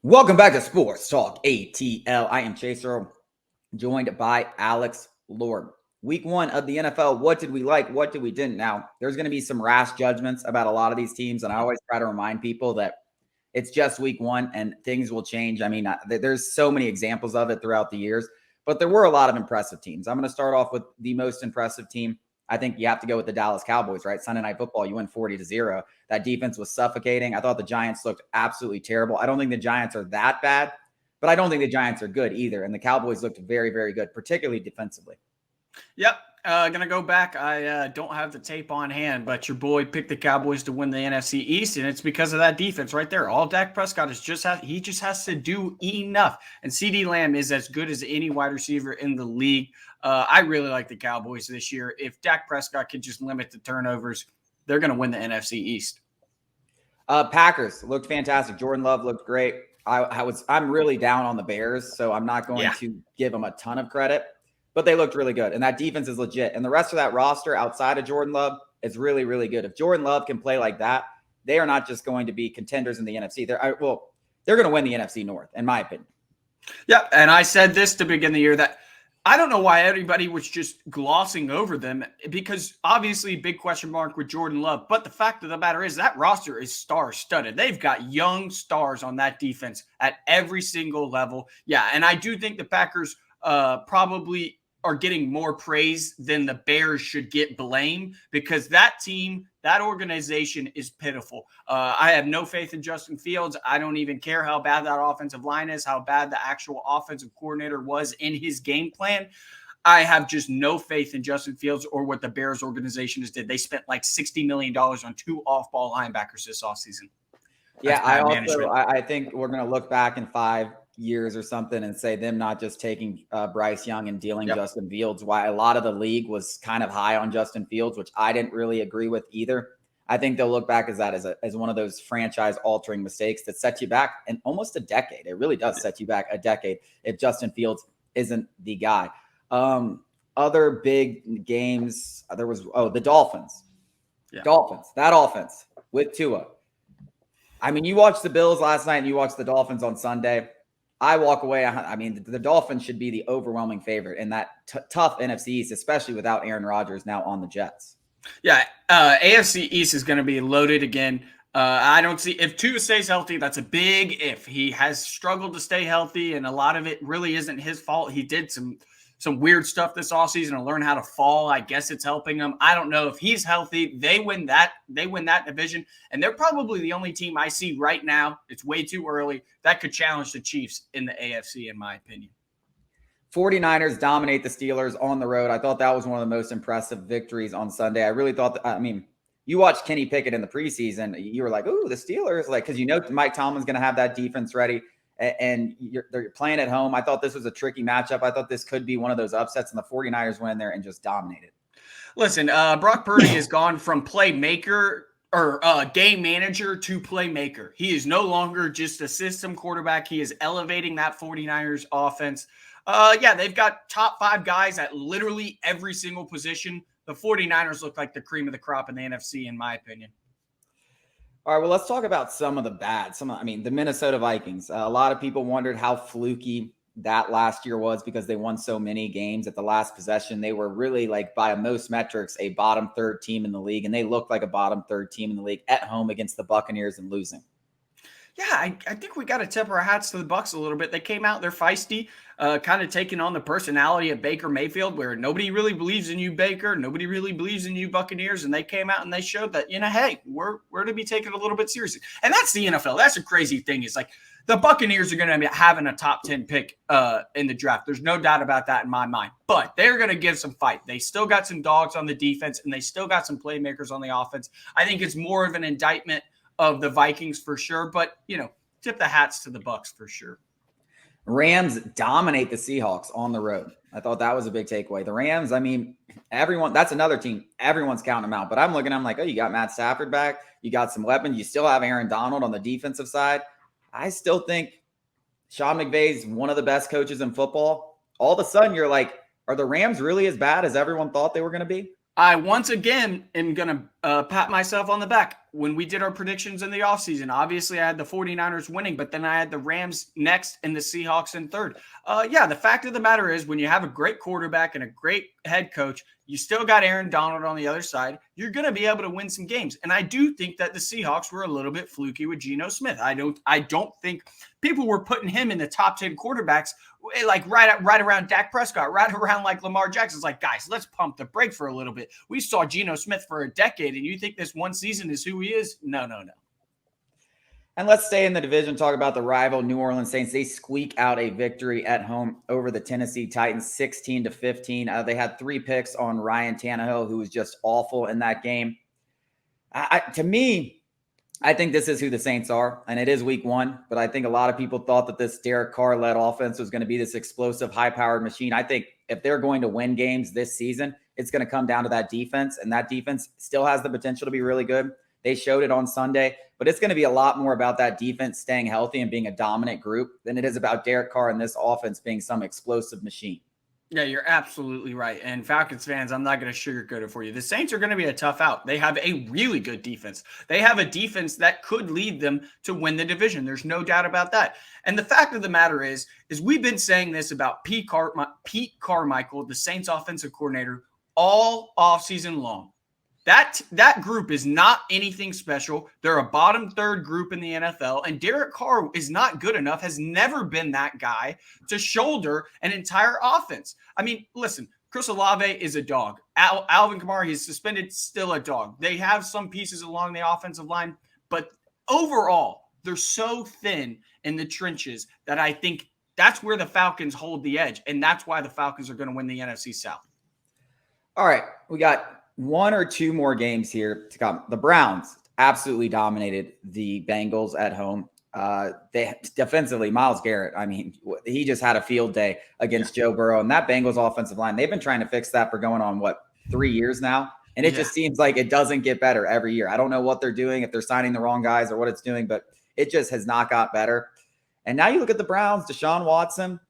Welcome back to Sports Talk ATL. I am Chaser, joined by Alex Lord. Week one of the NFL. What did we like? What did we didn't? Now, there's going to be some rash judgments about a lot of these teams, and I always try to remind people that it's just week one and things will change. I mean, there's so many examples of it throughout the years, but there were a lot of impressive teams. I'm going to start off with the most impressive team. I think you have to go with the Dallas Cowboys, right? Sunday Night Football, you win 40-0. That defense was suffocating. I thought the Giants looked absolutely terrible. I don't think the Giants are that bad, but I don't think the Giants are good either. And the Cowboys looked very, very good, particularly defensively. Yep. Gonna go back. I don't have the tape on hand, but your boy picked the Cowboys to win the NFC East, and it's because of that defense right there. All Dak Prescott is just has to do enough. And CD Lamb is as good as any wide receiver in the league. I really like the Cowboys this year. If Dak Prescott could just limit the turnovers, they're gonna win the NFC East. Packers looked fantastic. Jordan Love looked great. I'm really down on the Bears, so I'm not going to give them a ton of credit, but they looked really good. And that defense is legit. And the rest of that roster outside of Jordan Love is really, really good. If Jordan Love can play like that, they are not just going to be contenders in the NFC. They're going to win the NFC North, in my opinion. Yeah, and I said this to begin the year that I don't know why everybody was just glossing over them, because obviously big question mark with Jordan Love. But the fact of the matter is that roster is star-studded. They've got young stars on that defense at every single level. Yeah, and I do think the Packers probably are getting more praise than the Bears should get blame, because that team, that organization is pitiful. I have no faith in Justin Fields. I don't even care how bad that offensive line is, how bad the actual offensive coordinator was in his game plan. I have just no faith in Justin Fields or what the Bears organization has did. They spent like $60 million on 2 off-ball linebackers this offseason. Yeah, I think we're going to look back in 5 years or something and say them not just taking Bryce Young and dealing Justin Fields, why a lot of the league was kind of high on Justin Fields, which I didn't really agree with either. I think they'll look back as one of those franchise altering mistakes that set you back in almost a decade. It really does set you back a decade if Justin Fields isn't the guy. Other big games, there was the Dolphins. Dolphins, that offense with Tua. I mean, you watched the Bills last night and you watched the Dolphins on Sunday. I walk away. I mean, the Dolphins should be the overwhelming favorite in that tough NFC East, especially without Aaron Rodgers now on the Jets. Yeah, AFC East is going to be loaded again. I don't see, if Tua stays healthy, that's a big if. He has struggled to stay healthy, and a lot of it really isn't his fault. He did some weird stuff this offseason to learn how to fall. I guess it's helping him. I don't know if he's healthy. They win that division, and they're probably the only team I see right now. It's way too early that could challenge the Chiefs in the AFC, in my opinion. 49ers dominate the Steelers on the road. I thought that was one of the most impressive victories on Sunday. I really thought that, I mean, you watched Kenny Pickett in the preseason, you were like, ooh, the Steelers, like, because you know Mike Tomlin's going to have that defense ready, and they're playing at home. I thought this was a tricky matchup. I thought this could be one of those upsets, and the 49ers went in there and just dominated. Listen, Brock Purdy has gone from playmaker or game manager to playmaker. He is no longer just a system quarterback. He is elevating that 49ers offense. They've got top 5 guys at literally every single position. The 49ers look like the cream of the crop in the NFC, in my opinion. All right, well, let's talk about some of the bad. The Minnesota Vikings. A lot of people wondered how fluky that last year was because they won so many games at the last possession. They were really, like, by most metrics, a bottom third team in the league, and they looked like a bottom third team in the league at home against the Buccaneers and losing. Yeah, I think we got to tip our hats to the Bucs a little bit. They came out, they're feisty, kind of taking on the personality of Baker Mayfield, where nobody really believes in you, Baker. Nobody really believes in you, Buccaneers. And they came out and they showed that, hey, we're to be taken a little bit seriously. And that's the NFL. That's a crazy thing. It's like the Buccaneers are going to be having a top 10 pick in the draft. There's no doubt about that in my mind. But they're going to give some fight. They still got some dogs on the defense, and they still got some playmakers on the offense. I think it's more of an indictment of the Vikings for sure, but tip the hats to the Bucs for sure. Rams dominate the Seahawks on the road. I thought that was a big takeaway. The Rams, I mean, everyone, that's another team. Everyone's counting them out, but I'm like, oh, you got Matt Stafford back. You got some weapons. You still have Aaron Donald on the defensive side. I still think Sean McVay's one of the best coaches in football. All of a sudden you're like, are the Rams really as bad as everyone thought they were going to be? I once again am going to pat myself on the back. When we did our predictions in the offseason, obviously I had the 49ers winning, but then I had the Rams next and the Seahawks in third. The fact of the matter is when you have a great quarterback and a great head coach, you still got Aaron Donald on the other side. You're going to be able to win some games. And I do think that the Seahawks were a little bit fluky with Geno Smith. I don't think people were putting him in the top 10 quarterbacks like right around Dak Prescott, right around like Lamar Jackson. It's like, guys, let's pump the brake for a little bit. We saw Geno Smith for a decade, and you think this one season is who he is? No. And let's stay in the division, talk about the rival New Orleans Saints. They squeak out a victory at home over the Tennessee Titans, 16-15. They had 3 picks on Ryan Tannehill, who was just awful in that game. To me, I think this is who the Saints are, and it is week 1, but I think a lot of people thought that this Derek Carr-led offense was going to be this explosive, high-powered machine. I think if they're going to win games this season, it's going to come down to that defense, and that defense still has the potential to be really good. They showed it on Sunday, but it's going to be a lot more about that defense staying healthy and being a dominant group than it is about Derek Carr and this offense being some explosive machine. Yeah, you're absolutely right. And Falcons fans, I'm not going to sugarcoat it for you. The Saints are going to be a tough out. They have a really good defense. They have a defense that could lead them to win the division. There's no doubt about that. And the fact of the matter is we've been saying this about Pete Carmichael, the Saints offensive coordinator, all offseason long. That group is not anything special. They're a bottom third group in the NFL, and Derek Carr is not good enough, has never been that guy to shoulder an entire offense. I mean, listen, Chris Olave is a dog. Alvin Kamara, he's suspended, still a dog. They have some pieces along the offensive line, but overall, they're so thin in the trenches that I think that's where the Falcons hold the edge, and that's why the Falcons are going to win the NFC South. All right, we got 1 or 2 more games here to come. The Browns absolutely dominated the Bengals at home. They defensively, Myles Garrett, I mean, he just had a field day against Joe Burrow. And that Bengals offensive line, they've been trying to fix that for going on, 3 years now? And it just seems like it doesn't get better every year. I don't know what they're doing, if they're signing the wrong guys or what it's doing, but it just has not got better. And now you look at the Browns, Deshaun Watson.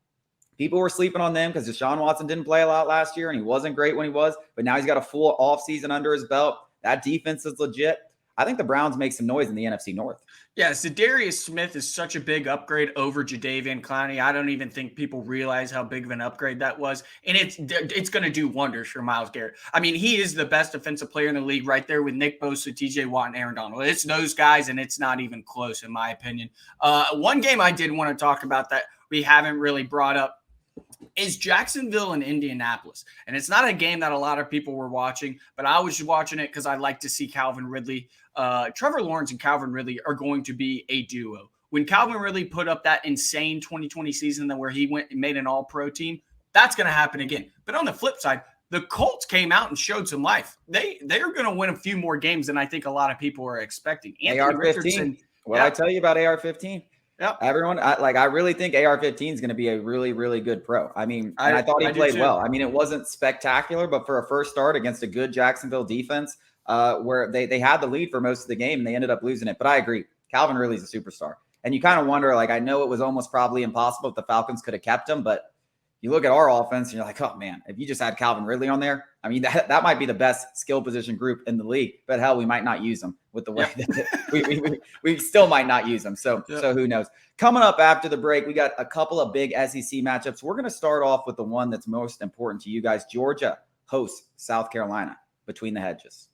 People were sleeping on them because Deshaun Watson didn't play a lot last year, and he wasn't great when he was. But now he's got a full offseason under his belt. That defense is legit. I think the Browns make some noise in the NFC North. Yeah, Zadarius Smith is such a big upgrade over Jadeveon Clowney. I don't even think people realize how big of an upgrade that was. And it's going to do wonders for Myles Garrett. I mean, he is the best defensive player in the league right there with Nick Bosa, TJ Watt, and Aaron Donald. It's those guys, and it's not even close, in my opinion. One game I did want to talk about that we haven't really brought up is Jacksonville and Indianapolis. And it's not a game that a lot of people were watching, but I was watching it because I like to see Calvin Ridley. Trevor Lawrence and Calvin Ridley are going to be a duo. When Calvin Ridley put up that insane 2020 season where he went and made an all-pro team, that's going to happen again. But on the flip side, the Colts came out and showed some life. They are going to win a few more games than I think a lot of people are expecting. AR-15. What I tell you about AR-15? Yeah, everyone. I really think AR-15 is going to be a really, really good pro. I mean, I thought he played well. I mean, it wasn't spectacular, but for a first start against a good Jacksonville defense, where they had the lead for most of the game and they ended up losing it. But I agree, Calvin Ridley's a superstar, and you kind of wonder. I know it was almost probably impossible if the Falcons could have kept him, but you look at our offense and you're like, oh man, if you just had Calvin Ridley on there, I mean, that might be the best skill position group in the league. But hell, we might not use them with the way that we still might not use them. So who knows? Coming up after the break, we got a couple of big SEC matchups. We're going to start off with the one that's most important to you guys. Georgia hosts South Carolina between the hedges.